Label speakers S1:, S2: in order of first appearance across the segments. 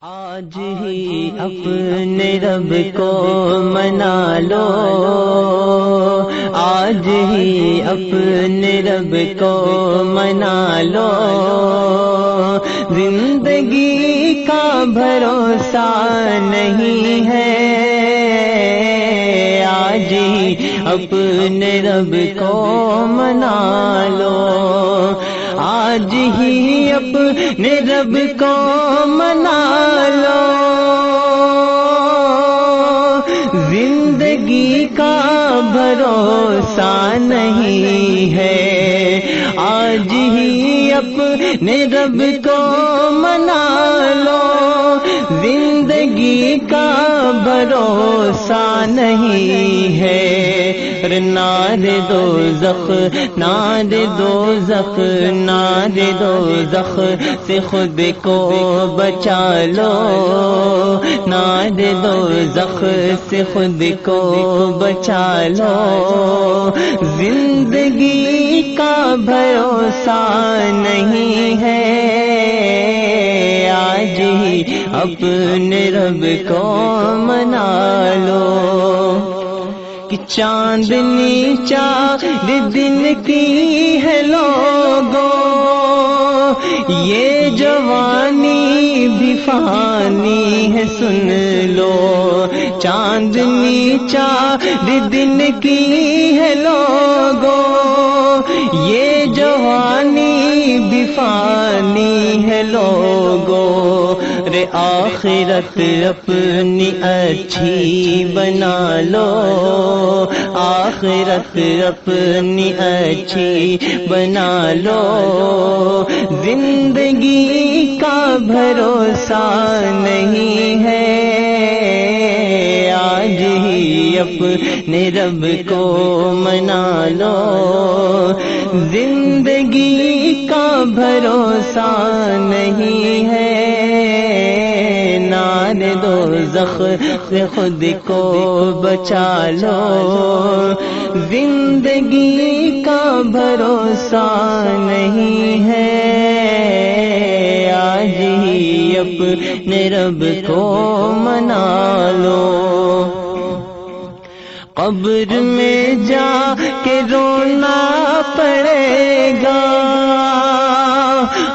S1: آج ہی اپنے رب کو منا لو، آج ہی اپنے رب کو منا لو، زندگی کا بھروسہ نہیں ہے، آج ہی اپنے رب کو منا لو، آج ہی اپنے رب کو منا لو، زندگی کا بھروسہ نہیں ہے، آج ہی اپنے رب کو منا لو، زندگی کا بھروسہ نہیں ہے، نار دوزخ نار دوزخ نار دوزخ سے خود کو بچا لو، نار دوزخ سے خود کو بچا لو، زندگی کا بھروسہ نہیں ہے، آج ہی اپنے رب کو منا لو، کہ چاندنی چار دن کی ہے لوگوں، یہ جوانی بھی فانی ہے سن لو، چاندنی چار دن کی ہے لوگوں، یہ جوانی بھی فانی ہے لوگوں، رے آخرت اپنی اچھی بنا لو، آخرت اپنی اچھی بنا لو، زندگی کا بھروسہ نہیں ہے، آج ہی اپنے رب کو منا لو، زندگی کا بھروسہ نہیں ہے، نار دوزخ سے خود کو بچا لو، زندگی کا بھروسہ نہیں ہے، آج ہی اپنے رب کو منا لو، قبر میں جا کے رونا پڑے گا،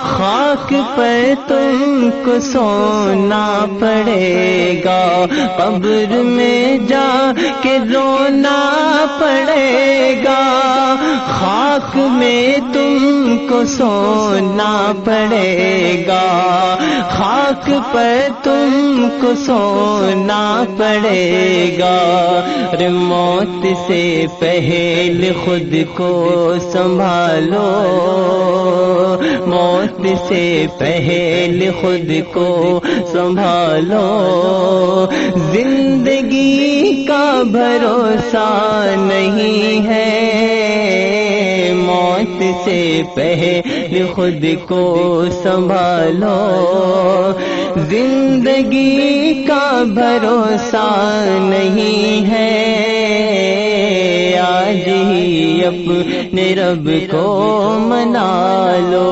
S1: خاک پر تم کو سونا پڑے گا، قبر میں جا کے رونا پڑے گا، خاک میں تم کو سونا پڑے گا، خاک پر تم کو سونا پڑے گا، موت سے پہلے خود کو سنبھالو، موت سے پہلے خود کو سنبھالو، زندگی کا بھروسہ نہیں ہے، موت سے پہلے خود کو سنبھالو، زندگی کا بھروسہ نہیں ہے، آج ہی اپنے رب کو منا لو۔